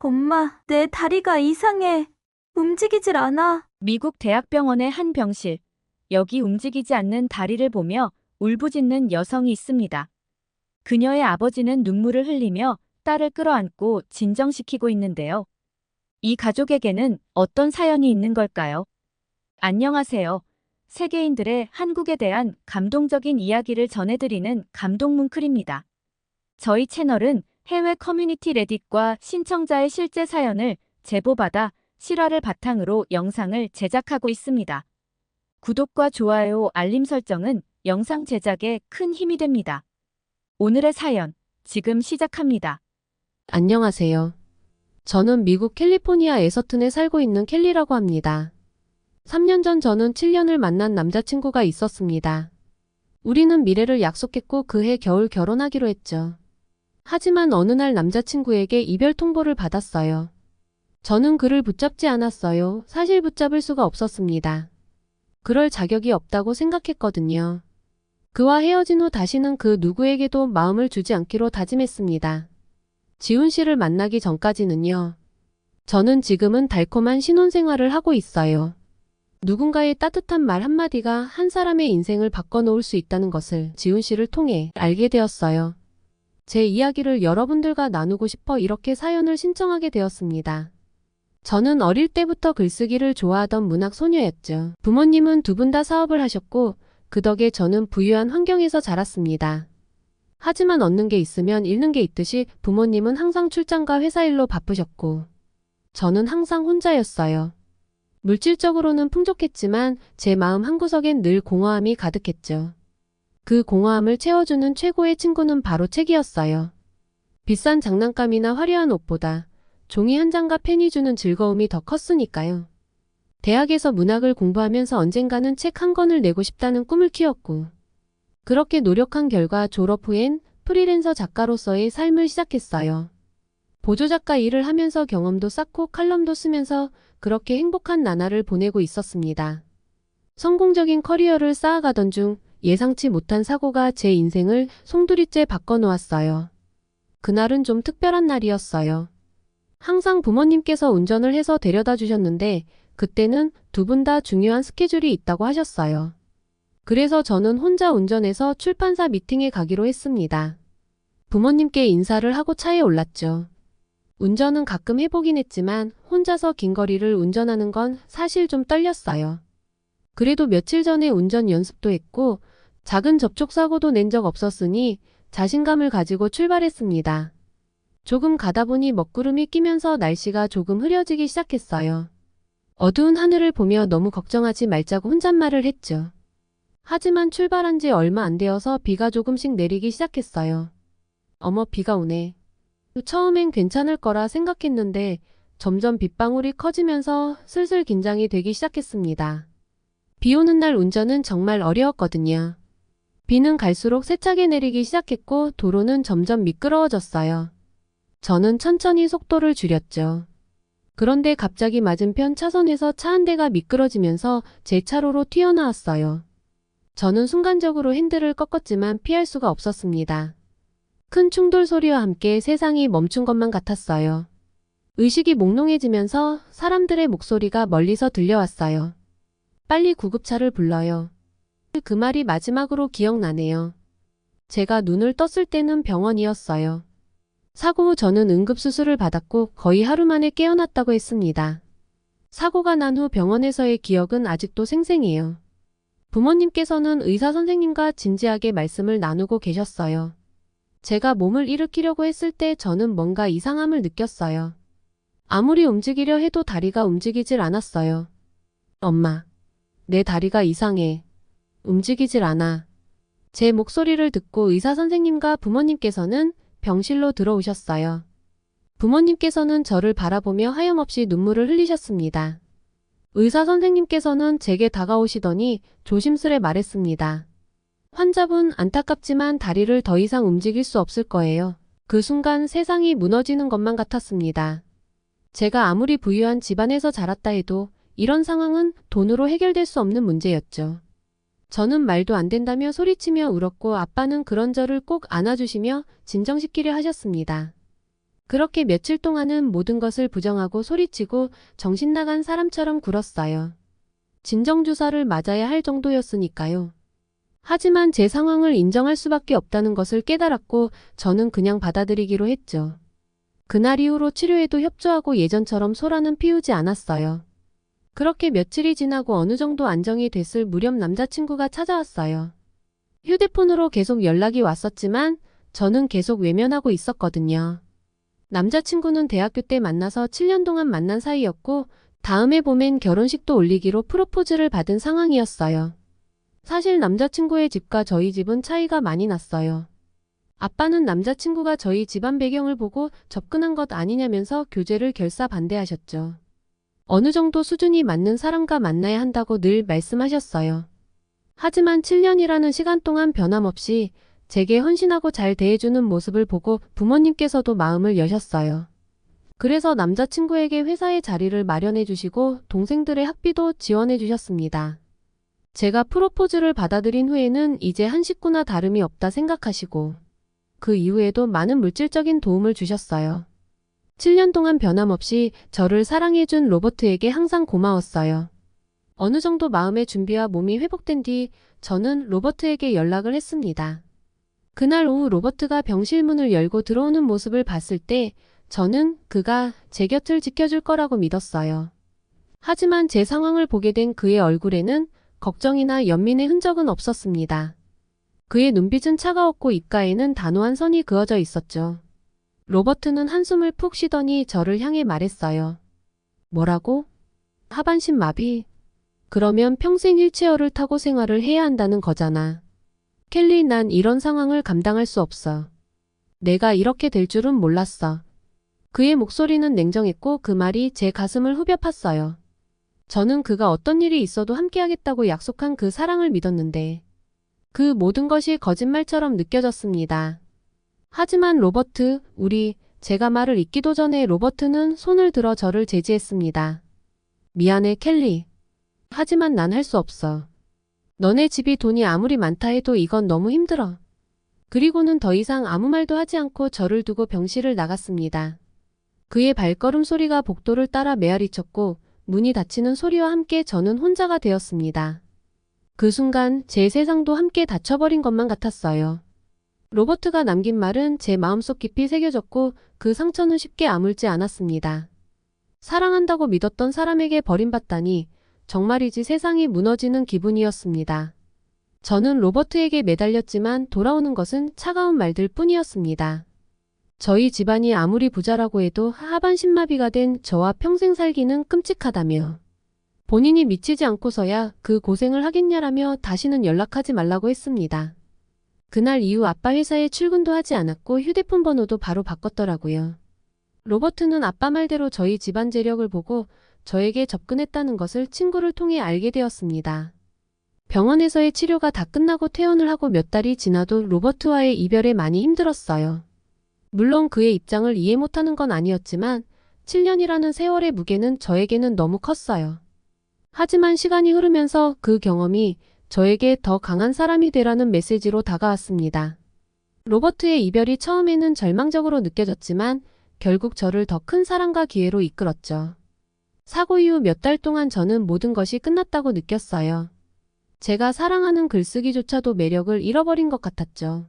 엄마, 내 다리가 이상해. 움직이질 않아. 미국 대학병원의 한 병실. 여기 움직이지 않는 다리를 보며 울부짖는 여성이 있습니다. 그녀의 아버지는 눈물을 흘리며 딸을 끌어안고 진정시키고 있는데요. 이 가족에게는 어떤 사연이 있는 걸까요? 안녕하세요. 세계인들의 한국에 대한 감동적인 이야기를 전해드리는 감동뭉클입니다. 저희 채널은 해외 커뮤니티 레딧과 신청자의 실제 사연을 제보받아 실화를 바탕으로 영상을 제작하고 있습니다. 구독과 좋아요, 알림 설정은 영상 제작에 큰 힘이 됩니다. 오늘의 사연, 지금 시작합니다. 안녕하세요. 저는 미국 캘리포니아 에서튼에 살고 있는 켈리라고 합니다. 3년 전 저는 7년을 만난 남자친구가 있었습니다. 우리는 미래를 약속했고 그해 겨울 결혼하기로 했죠. 하지만 어느 날 남자친구에게 이별 통보를 받았어요. 저는 그를 붙잡지 않았어요. 사실 붙잡을 수가 없었습니다. 그럴 자격이 없다고 생각했거든요. 그와 헤어진 후 다시는 그 누구에게도 마음을 주지 않기로 다짐했습니다. 지훈 씨를 만나기 전까지는요. 저는 지금은 달콤한 신혼생활을 하고 있어요. 누군가의 따뜻한 말 한마디가 한 사람의 인생을 바꿔놓을 수 있다는 것을 지훈 씨를 통해 알게 되었어요. 제 이야기를 여러분들과 나누고 싶어 이렇게 사연을 신청하게 되었습니다. 저는 어릴 때부터 글쓰기를 좋아하던 문학 소녀였죠. 부모님은 두 분 다 사업을 하셨고 그 덕에 저는 부유한 환경에서 자랐습니다. 하지만 얻는 게 있으면 잃는 게 있듯이 부모님은 항상 출장과 회사 일로 바쁘셨고 저는 항상 혼자였어요. 물질적으로는 풍족했지만 제 마음 한구석엔 늘 공허함이 가득했죠. 그 공허함을 채워주는 최고의 친구는 바로 책이었어요. 비싼 장난감이나 화려한 옷보다 종이 한 장과 펜이 주는 즐거움이 더 컸으니까요. 대학에서 문학을 공부하면서 언젠가는 책 한 권을 내고 싶다는 꿈을 키웠고 그렇게 노력한 결과 졸업 후엔 프리랜서 작가로서의 삶을 시작했어요. 보조작가 일을 하면서 경험도 쌓고 칼럼도 쓰면서 그렇게 행복한 나날을 보내고 있었습니다. 성공적인 커리어를 쌓아가던 중 예상치 못한 사고가 제 인생을 송두리째 바꿔놓았어요. 그날은 좀 특별한 날이었어요. 항상 부모님께서 운전을 해서 데려다 주셨는데 그때는 두 분 다 중요한 스케줄이 있다고 하셨어요. 그래서 저는 혼자 운전해서 출판사 미팅에 가기로 했습니다. 부모님께 인사를 하고 차에 올랐죠. 운전은 가끔 해보긴 했지만 혼자서 긴 거리를 운전하는 건 사실 좀 떨렸어요. 그래도 며칠 전에 운전 연습도 했고 작은 접촉사고도 낸 적 없었으니 자신감을 가지고 출발했습니다. 조금 가다 보니 먹구름이 끼면서 날씨가 조금 흐려지기 시작했어요. 어두운 하늘을 보며 너무 걱정하지 말자고 혼잣말을 했죠. 하지만 출발한 지 얼마 안 되어서 비가 조금씩 내리기 시작했어요. 어머, 비가 오네. 처음엔 괜찮을 거라 생각했는데 점점 빗방울이 커지면서 슬슬 긴장이 되기 시작했습니다. 비 오는 날 운전은 정말 어려웠거든요. 비는 갈수록 세차게 내리기 시작했고 도로는 점점 미끄러워졌어요. 저는 천천히 속도를 줄였죠. 그런데 갑자기 맞은편 차선에서 차 한 대가 미끄러지면서 제 차로로 튀어나왔어요. 저는 순간적으로 핸들을 꺾었지만 피할 수가 없었습니다. 큰 충돌 소리와 함께 세상이 멈춘 것만 같았어요. 의식이 몽롱해지면서 사람들의 목소리가 멀리서 들려왔어요. 빨리 구급차를 불러요. 그 말이 마지막으로 기억나네요. 제가 눈을 떴을 때는 병원이었어요. 사고 후 저는 응급수술을 받았고 거의 하루 만에 깨어났다고 했습니다. 사고가 난 후 병원에서의 기억은 아직도 생생해요. 부모님께서는 의사 선생님과 진지하게 말씀을 나누고 계셨어요. 제가 몸을 일으키려고 했을 때 저는 뭔가 이상함을 느꼈어요. 아무리 움직이려 해도 다리가 움직이질 않았어요. 엄마, 내 다리가 이상해. 움직이질 않아. 제 목소리를 듣고 의사 선생님과 부모님께서는 병실로 들어오셨어요. 부모님께서는 저를 바라보며 하염없이 눈물을 흘리셨습니다. 의사 선생님께서는 제게 다가오시더니 조심스레 말했습니다. 환자분, 안타깝지만 다리를 더 이상 움직일 수 없을 거예요. 그 순간 세상이 무너지는 것만 같았습니다. 제가 아무리 부유한 집안에서 자랐다 해도 이런 상황은 돈으로 해결될 수 없는 문제였죠. 저는 말도 안 된다며 소리치며 울었고 아빠는 그런 저를 꼭 안아주시며 진정시키려 하셨습니다. 그렇게 며칠 동안은 모든 것을 부정하고 소리치고 정신 나간 사람처럼 굴었어요. 진정주사를 맞아야 할 정도였으니까요. 하지만 제 상황을 인정할 수밖에 없다는 것을 깨달았고 저는 그냥 받아들이기로 했죠. 그날 이후로 치료에도 협조하고 예전처럼 소란은 피우지 않았어요. 그렇게 며칠이 지나고 어느 정도 안정이 됐을 무렵 남자친구가 찾아왔어요. 휴대폰으로 계속 연락이 왔었지만 저는 계속 외면하고 있었거든요. 남자친구는 대학교 때 만나서 7년 동안 만난 사이였고 다음해 봄엔 결혼식도 올리기로 프로포즈를 받은 상황이었어요. 사실 남자친구의 집과 저희 집은 차이가 많이 났어요. 아빠는 남자친구가 저희 집안 배경을 보고 접근한 것 아니냐면서 교제를 결사 반대하셨죠. 어느 정도 수준이 맞는 사람과 만나야 한다고 늘 말씀하셨어요. 하지만 7년이라는 시간 동안 변함없이 제게 헌신하고 잘 대해주는 모습을 보고 부모님께서도 마음을 여셨어요. 그래서 남자친구에게 회사에 자리를 마련해 주시고 동생들의 학비도 지원해 주셨습니다. 제가 프로포즈를 받아들인 후에는 이제 한 식구나 다름이 없다 생각하시고 그 이후에도 많은 물질적인 도움을 주셨어요. 7년 동안 변함없이 저를 사랑해준 로버트에게 항상 고마웠어요. 어느 정도 마음의 준비와 몸이 회복된 뒤 저는 로버트에게 연락을 했습니다. 그날 오후 로버트가 병실 문을 열고 들어오는 모습을 봤을 때 저는 그가 제 곁을 지켜줄 거라고 믿었어요. 하지만 제 상황을 보게 된 그의 얼굴에는 걱정이나 연민의 흔적은 없었습니다. 그의 눈빛은 차가웠고 입가에는 단호한 선이 그어져 있었죠. 로버트는 한숨을 푹 쉬더니 저를 향해 말했어요. 뭐라고? 하반신 마비? 그러면 평생 휠체어를 타고 생활을 해야 한다는 거잖아. 켈리, 난 이런 상황을 감당할 수 없어. 내가 이렇게 될 줄은 몰랐어. 그의 목소리는 냉정했고 그 말이 제 가슴을 후벼 팠어요. 저는 그가 어떤 일이 있어도 함께하겠다고 약속한 그 사랑을 믿었는데 그 모든 것이 거짓말처럼 느껴졌습니다. 하지만 로버트, 제가 말을 잇기도 전에 로버트는 손을 들어 저를 제지했습니다. 미안해, 켈리. 하지만 난 할 수 없어. 너네 집이 돈이 아무리 많다 해도 이건 너무 힘들어. 그리고는 더 이상 아무 말도 하지 않고 저를 두고 병실을 나갔습니다. 그의 발걸음 소리가 복도를 따라 메아리쳤고 문이 닫히는 소리와 함께 저는 혼자가 되었습니다. 그 순간 제 세상도 함께 닫혀버린 것만 같았어요. 로버트가 남긴 말은 제 마음속 깊이 새겨졌고 그 상처는 쉽게 아물지 않았습니다. 사랑한다고 믿었던 사람에게 버림받다니 정말이지 세상이 무너지는 기분이었습니다. 저는 로버트에게 매달렸지만 돌아오는 것은 차가운 말들 뿐이었습니다. 저희 집안이 아무리 부자라고 해도 하반신마비가 된 저와 평생 살기는 끔찍하다며 본인이 미치지 않고서야 그 고생을 하겠냐라며 다시는 연락하지 말라고 했습니다. 그날 이후 아빠 회사에 출근도 하지 않았고 휴대폰 번호도 바로 바꿨더라고요. 로버트는 아빠 말대로 저희 집안 재력을 보고 저에게 접근했다는 것을 친구를 통해 알게 되었습니다. 병원에서의 치료가 다 끝나고 퇴원을 하고 몇 달이 지나도 로버트와의 이별에 많이 힘들었어요. 물론 그의 입장을 이해 못하는 건 아니었지만 7년이라는 세월의 무게는 저에게는 너무 컸어요. 하지만 시간이 흐르면서 그 경험이 저에게 더 강한 사람이 되라는 메시지로 다가왔습니다. 로버트의 이별이 처음에는 절망적으로 느껴졌지만 결국 저를 더 큰 사랑과 기회로 이끌었죠. 사고 이후 몇 달 동안 저는 모든 것이 끝났다고 느꼈어요. 제가 사랑하는 글쓰기조차도 매력을 잃어버린 것 같았죠.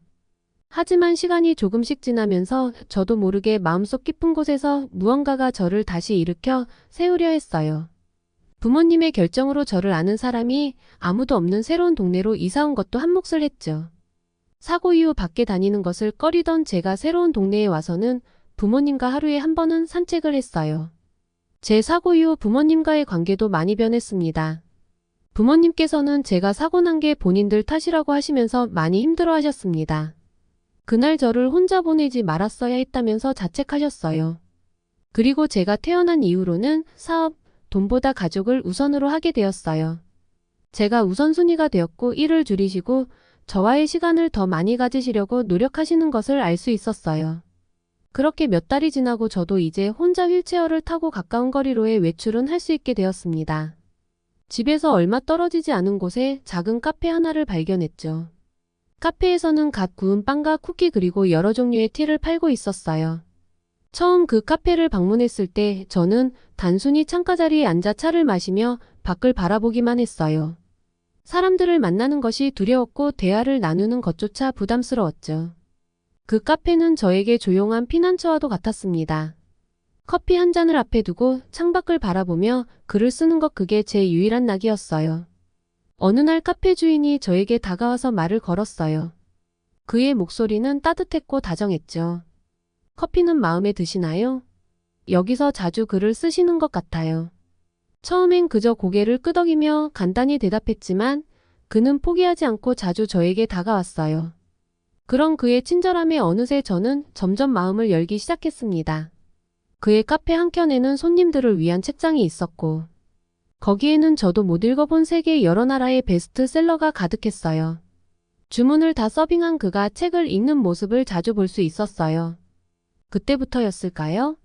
하지만 시간이 조금씩 지나면서 저도 모르게 마음속 깊은 곳에서 무언가가 저를 다시 일으켜 세우려 했어요. 부모님의 결정으로 저를 아는 사람이 아무도 없는 새로운 동네로 이사 온 것도 한몫을 했죠. 사고 이후 밖에 다니는 것을 꺼리던 제가 새로운 동네에 와서는 부모님과 하루에 한 번은 산책을 했어요. 제 사고 이후 부모님과의 관계도 많이 변했습니다. 부모님께서는 제가 사고 난 게 본인들 탓이라고 하시면서 많이 힘들어 하셨습니다. 그날 저를 혼자 보내지 말았어야 했다면서 자책하셨어요. 그리고 제가 태어난 이후로는 사업, 돈보다 가족을 우선으로 하게 되었어요. 제가 우선순위가 되었고 일을 줄이시고 저와의 시간을 더 많이 가지시려고 노력하시는 것을 알 수 있었어요. 그렇게 몇 달이 지나고 저도 이제 혼자 휠체어를 타고 가까운 거리로의 외출은 할 수 있게 되었습니다. 집에서 얼마 떨어지지 않은 곳에 작은 카페 하나를 발견했죠. 카페에서는 갓 구운 빵과 쿠키 그리고 여러 종류의 티를 팔고 있었어요. 처음 그 카페를 방문했을 때 저는 단순히 창가 자리에 앉아 차를 마시며 밖을 바라보기만 했어요. 사람들을 만나는 것이 두려웠고 대화를 나누는 것조차 부담스러웠죠. 그 카페는 저에게 조용한 피난처와도 같았습니다. 커피 한 잔을 앞에 두고 창밖을 바라보며 글을 쓰는 것, 그게 제 유일한 낙이었어요. 어느 날 카페 주인이 저에게 다가와서 말을 걸었어요. 그의 목소리는 따뜻했고 다정했죠. 커피는 마음에 드시나요? 여기서 자주 글을 쓰시는 것 같아요. 처음엔 그저 고개를 끄덕이며 간단히 대답했지만 그는 포기하지 않고 자주 저에게 다가왔어요. 그런 그의 친절함에 어느새 저는 점점 마음을 열기 시작했습니다. 그의 카페 한켠에는 손님들을 위한 책장이 있었고 거기에는 저도 못 읽어본 세계 여러 나라의 베스트셀러가 가득했어요. 주문을 다 서빙한 그가 책을 읽는 모습을 자주 볼 수 있었어요. 그때부터였을까요?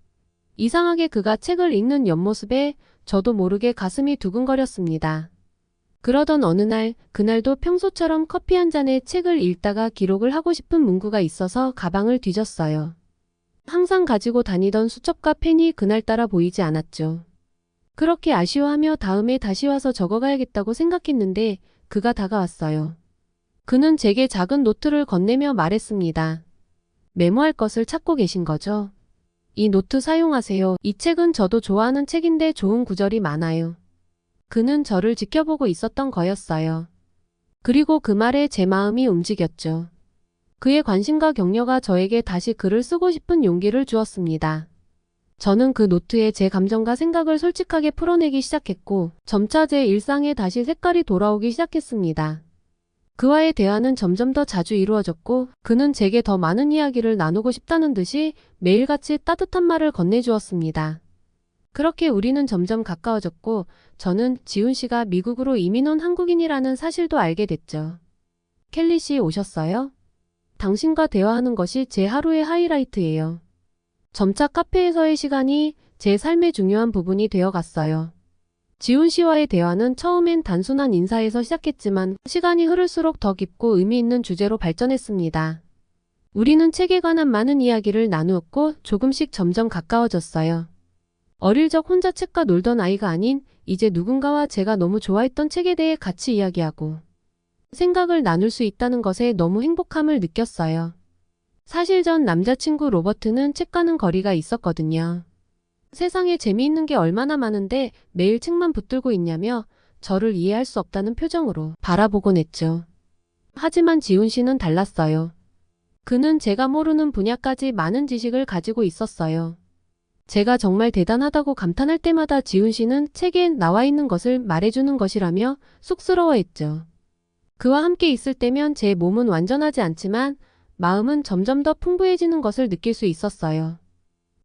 이상하게 그가 책을 읽는 옆모습에 저도 모르게 가슴이 두근거렸습니다. 그러던 어느 날, 그날도 평소처럼 커피 한 잔에 책을 읽다가 기록을 하고 싶은 문구가 있어서 가방을 뒤졌어요. 항상 가지고 다니던 수첩과 펜이 그날따라 보이지 않았죠. 그렇게 아쉬워하며 다음에 다시 와서 적어가야겠다고 생각했는데 그가 다가왔어요. 그는 제게 작은 노트를 건네며 말했습니다. 메모할 것을 찾고 계신 거죠? 이 노트 사용하세요. 이 책은 저도 좋아하는 책인데 좋은 구절이 많아요. 그는 저를 지켜보고 있었던 거였어요. 그리고 그 말에 제 마음이 움직였죠. 그의 관심과 격려가 저에게 다시 글을 쓰고 싶은 용기를 주었습니다. 저는 그 노트에 제 감정과 생각을 솔직하게 풀어내기 시작했고 점차 제 일상에 다시 색깔이 돌아오기 시작했습니다. 그와의 대화는 점점 더 자주 이루어졌고 그는 제게 더 많은 이야기를 나누고 싶다는 듯이 매일같이 따뜻한 말을 건네주었습니다. 그렇게 우리는 점점 가까워졌고 저는 지훈 씨가 미국으로 이민 온 한국인이라는 사실도 알게 됐죠. 켈리 씨 오셨어요? 당신과 대화하는 것이 제 하루의 하이라이트예요. 점차 카페에서의 시간이 제 삶의 중요한 부분이 되어갔어요. 지훈 씨와의 대화는 처음엔 단순한 인사에서 시작했지만 시간이 흐를수록 더 깊고 의미 있는 주제로 발전했습니다. 우리는 책에 관한 많은 이야기를 나누었고 조금씩 점점 가까워졌어요. 어릴 적 혼자 책과 놀던 아이가 아닌 이제 누군가와 제가 너무 좋아했던 책에 대해 같이 이야기하고 생각을 나눌 수 있다는 것에 너무 행복함을 느꼈어요. 사실 전 남자친구 로버트는 책과는 거리가 있었거든요. 세상에 재미있는 게 얼마나 많은데 매일 책만 붙들고 있냐며 저를 이해할 수 없다는 표정으로 바라보곤 했죠. 하지만 지훈 씨는 달랐어요. 그는 제가 모르는 분야까지 많은 지식을 가지고 있었어요. 제가 정말 대단하다고 감탄할 때마다 지훈 씨는 책에 나와 있는 것을 말해주는 것이라며 쑥스러워했죠. 그와 함께 있을 때면 제 몸은 완전하지 않지만 마음은 점점 더 풍부해지는 것을 느낄 수 있었어요.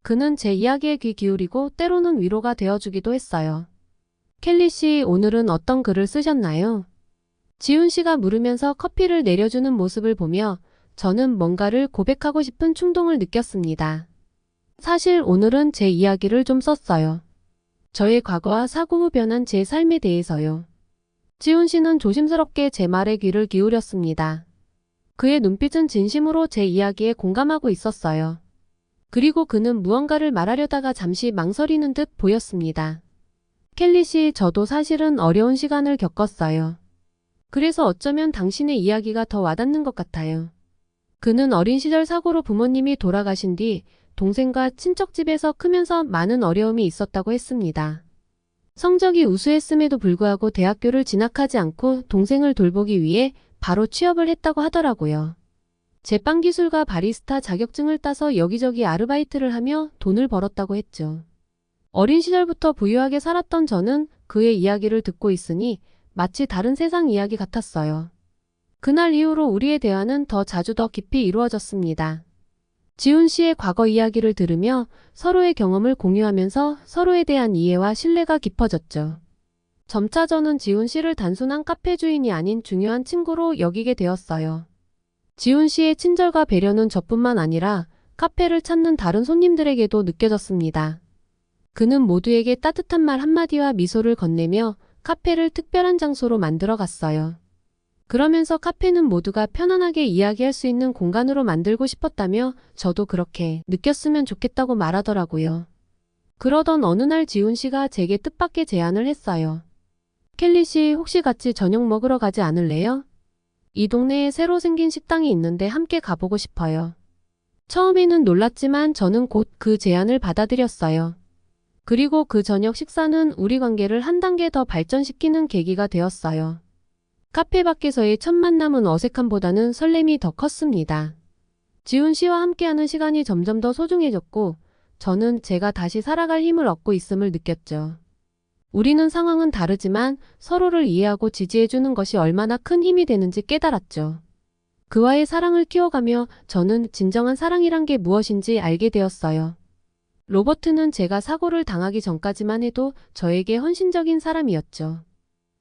그는 제 이야기에 귀 기울이고 때로는 위로가 되어주기도 했어요. 켈리 씨, 오늘은 어떤 글을 쓰셨나요? 지훈 씨가 물으면서 커피를 내려주는 모습을 보며 저는 뭔가를 고백하고 싶은 충동을 느꼈습니다. 사실 오늘은 제 이야기를 좀 썼어요. 저의 과거와 사고 후 변한 제 삶에 대해서요. 지훈 씨는 조심스럽게 제 말에 귀를 기울였습니다. 그의 눈빛은 진심으로 제 이야기에 공감하고 있었어요. 그리고 그는 무언가를 말하려다가 잠시 망설이는 듯 보였습니다. 켈리 씨, 저도 사실은 어려운 시간을 겪었어요. 그래서 어쩌면 당신의 이야기가 더 와닿는 것 같아요. 그는 어린 시절 사고로 부모님이 돌아가신 뒤 동생과 친척 집에서 크면서 많은 어려움이 있었다고 했습니다. 성적이 우수했음에도 불구하고 대학교를 진학하지 않고 동생을 돌보기 위해 바로 취업을 했다고 하더라고요. 제빵 기술과 바리스타 자격증을 따서 여기저기 아르바이트를 하며 돈을 벌었다고 했죠. 어린 시절부터 부유하게 살았던 저는 그의 이야기를 듣고 있으니 마치 다른 세상 이야기 같았어요. 그날 이후로 우리의 대화는 더 자주 더 깊이 이루어졌습니다. 지훈 씨의 과거 이야기를 들으며 서로의 경험을 공유하면서 서로에 대한 이해와 신뢰가 깊어졌죠. 점차 저는 지훈 씨를 단순한 카페 주인이 아닌 중요한 친구로 여기게 되었어요. 지훈 씨의 친절과 배려는 저뿐만 아니라 카페를 찾는 다른 손님들에게도 느껴졌습니다. 그는 모두에게 따뜻한 말 한마디와 미소를 건네며 카페를 특별한 장소로 만들어 갔어요. 그러면서 카페는 모두가 편안하게 이야기할 수 있는 공간으로 만들고 싶었다며 저도 그렇게 느꼈으면 좋겠다고 말하더라고요. 그러던 어느 날 지훈 씨가 제게 뜻밖의 제안을 했어요. 켈리 씨, 혹시 같이 저녁 먹으러 가지 않을래요? 이 동네에 새로 생긴 식당이 있는데 함께 가보고 싶어요. 처음에는 놀랐지만 저는 곧 그 제안을 받아들였어요. 그리고 그 저녁 식사는 우리 관계를 한 단계 더 발전시키는 계기가 되었어요. 카페 밖에서의 첫 만남은 어색함보다는 설렘이 더 컸습니다. 지훈 씨와 함께하는 시간이 점점 더 소중해졌고 저는 제가 다시 살아갈 힘을 얻고 있음을 느꼈죠. 우리는 상황은 다르지만 서로를 이해하고 지지해주는 것이 얼마나 큰 힘이 되는지 깨달았죠. 그와의 사랑을 키워가며 저는 진정한 사랑이란 게 무엇인지 알게 되었어요. 로버트는 제가 사고를 당하기 전까지만 해도 저에게 헌신적인 사람이었죠.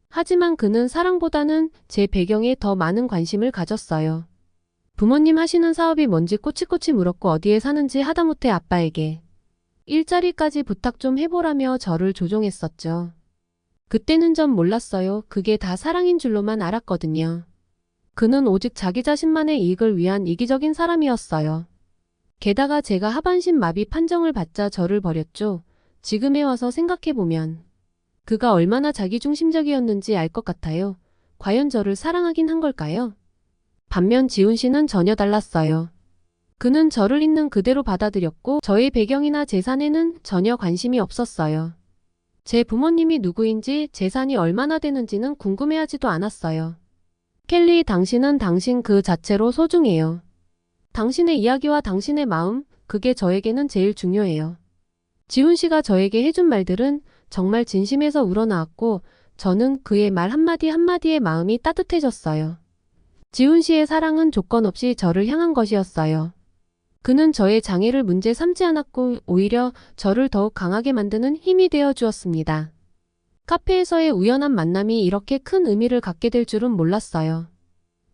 하지만 그는 사랑보다는 제 배경에 더 많은 관심을 가졌어요. 부모님 하시는 사업이 뭔지 꼬치꼬치 물었고 어디에 사는지 하다못해 아빠에게 일자리까지 부탁 좀 해보라며 저를 조종했었죠. 그때는 전 몰랐어요. 그게 다 사랑인 줄로만 알았거든요. 그는 오직 자기 자신만의 이익을 위한 이기적인 사람이었어요. 게다가 제가 하반신 마비 판정을 받자 저를 버렸죠. 지금에 와서 생각해보면 그가 얼마나 자기중심적이었는지 알 것 같아요. 과연 저를 사랑하긴 한 걸까요? 반면 지훈 씨는 전혀 달랐어요. 그는 저를 있는 그대로 받아들였고 저의 배경이나 재산에는 전혀 관심이 없었어요. 제 부모님이 누구인지 재산이 얼마나 되는지는 궁금해하지도 않았어요. 켈리, 당신은 당신 그 자체로 소중해요. 당신의 이야기와 당신의 마음, 그게 저에게는 제일 중요해요. 지훈 씨가 저에게 해준 말들은 정말 진심에서 우러나왔고 저는 그의 말 한마디 한마디에 마음이 따뜻해졌어요. 지훈 씨의 사랑은 조건 없이 저를 향한 것이었어요. 그는 저의 장애를 문제 삼지 않았고 오히려 저를 더욱 강하게 만드는 힘이 되어 주었습니다. 카페에서의 우연한 만남이 이렇게 큰 의미를 갖게 될 줄은 몰랐어요.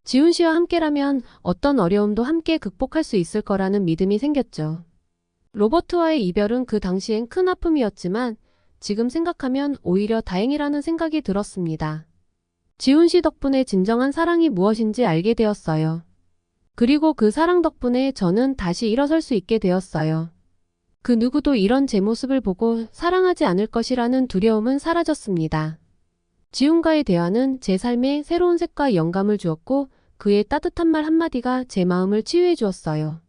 지훈 씨와 함께라면 어떤 어려움도 함께 극복할 수 있을 거라는 믿음이 생겼죠. 로버트와의 이별은 그 당시엔 큰 아픔이었지만 지금 생각하면 오히려 다행이라는 생각이 들었습니다. 지훈 씨 덕분에 진정한 사랑이 무엇인지 알게 되었어요. 그리고 그 사랑 덕분에 저는 다시 일어설 수 있게 되었어요. 그 누구도 이런 제 모습을 보고 사랑하지 않을 것이라는 두려움은 사라졌습니다. 지훈과의 대화는 제 삶에 새로운 색과 영감을 주었고 그의 따뜻한 말 한마디가 제 마음을 치유해 주었어요.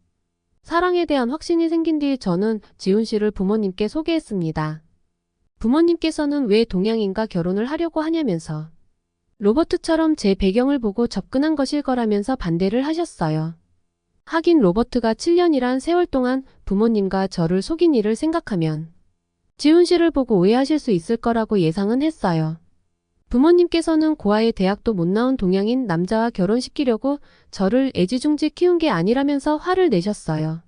사랑에 대한 확신이 생긴 뒤 저는 지훈 씨를 부모님께 소개했습니다. 부모님께서는 왜 동양인과 결혼을 하려고 하냐면서 로버트처럼 제 배경을 보고 접근한 것일 거라면서 반대를 하셨어요. 하긴 로버트가 7년이란 세월 동안 부모님과 저를 속인 일을 생각하면 지훈 씨를 보고 오해하실 수 있을 거라고 예상은 했어요. 부모님께서는 고아의 대학도 못 나온 동양인 남자와 결혼시키려고 저를 애지중지 키운 게 아니라면서 화를 내셨어요.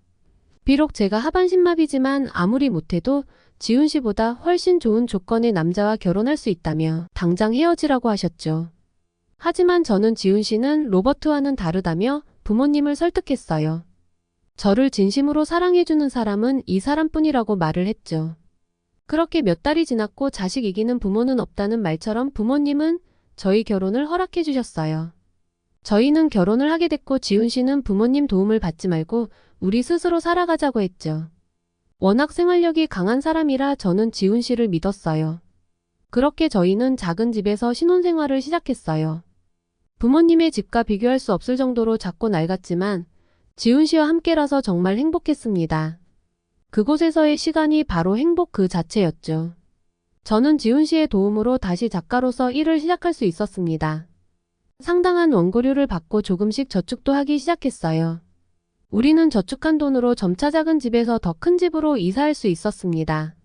비록 제가 하반신마비지만 아무리 못해도 지훈 씨보다 훨씬 좋은 조건의 남자와 결혼할 수 있다며 당장 헤어지라고 하셨죠. 하지만 저는 지훈 씨는 로버트와는 다르다며 부모님을 설득했어요. 저를 진심으로 사랑해주는 사람은 이 사람뿐이라고 말을 했죠. 그렇게 몇 달이 지났고 자식 이기는 부모는 없다는 말처럼 부모님은 저희 결혼을 허락해 주셨어요. 저희는 결혼을 하게 됐고 지훈 씨는 부모님 도움을 받지 말고 우리 스스로 살아가자고 했죠. 워낙 생활력이 강한 사람이라 저는 지훈 씨를 믿었어요. 그렇게 저희는 작은 집에서 신혼생활을 시작했어요. 부모님의 집과 비교할 수 없을 정도로 작고 낡았지만 지훈 씨와 함께라서 정말 행복했습니다. 그곳에서의 시간이 바로 행복 그 자체였죠. 저는 지훈 씨의 도움으로 다시 작가로서 일을 시작할 수 있었습니다. 상당한 원고료를 받고 조금씩 저축도 하기 시작했어요. 우리는 저축한 돈으로 점차 작은 집에서 더 큰 집으로 이사할 수 있었습니다.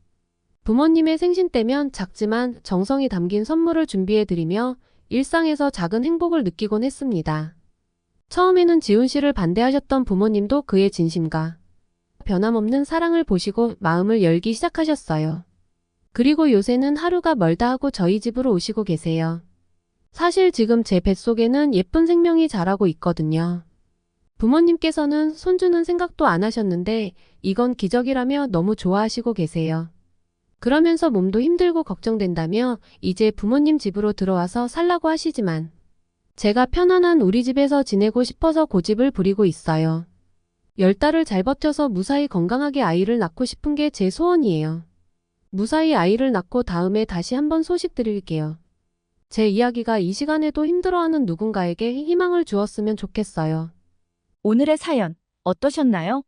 부모님의 생신 때면 작지만 정성이 담긴 선물을 준비해드리며 일상에서 작은 행복을 느끼곤 했습니다. 처음에는 지훈 씨를 반대하셨던 부모님도 그의 진심과 변함없는 사랑을 보시고 마음을 열기 시작하셨어요. 그리고 요새는 하루가 멀다 하고 저희 집으로 오시고 계세요. 사실 지금 제 뱃속에는 예쁜 생명이 자라고 있거든요. 부모님께서는 손주는 생각도 안 하셨는데 이건 기적이라며 너무 좋아하시고 계세요. 그러면서 몸도 힘들고 걱정된다며 이제 부모님 집으로 들어와서 살라고 하시지만 제가 편안한 우리 집에서 지내고 싶어서 고집을 부리고 있어요. 10달을 잘 버텨서 무사히 건강하게 아이를 낳고 싶은 게 제 소원이에요. 무사히 아이를 낳고 다음에 다시 한번 소식 드릴게요. 제 이야기가 이 시간에도 힘들어하는 누군가에게 희망을 주었으면 좋겠어요. 오늘의 사연 어떠셨나요?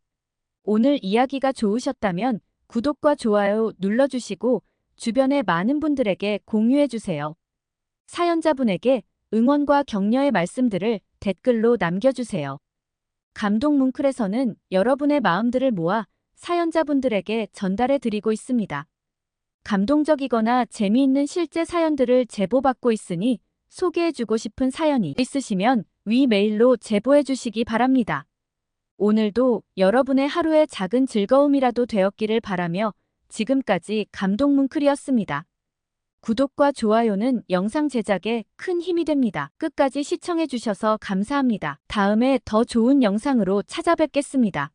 오늘 이야기가 좋으셨다면 구독과 좋아요 눌러주시고 주변의 많은 분들에게 공유해주세요. 사연자분에게 응원과 격려의 말씀들을 댓글로 남겨주세요. 감동 뭉클에서는 여러분의 마음들을 모아 사연자분들에게 전달해 드리고 있습니다. 감동적이거나 재미있는 실제 사연들을 제보받고 있으니 소개해주고 싶은 사연이 있으시면 위 메일로 제보해 주시기 바랍니다. 오늘도 여러분의 하루의 작은 즐거움이라도 되었기를 바라며 지금까지 감동 뭉클이었습니다. 구독과 좋아요는 영상 제작에 큰 힘이 됩니다. 끝까지 시청해 주셔서 감사합니다. 다음에 더 좋은 영상으로 찾아뵙겠습니다.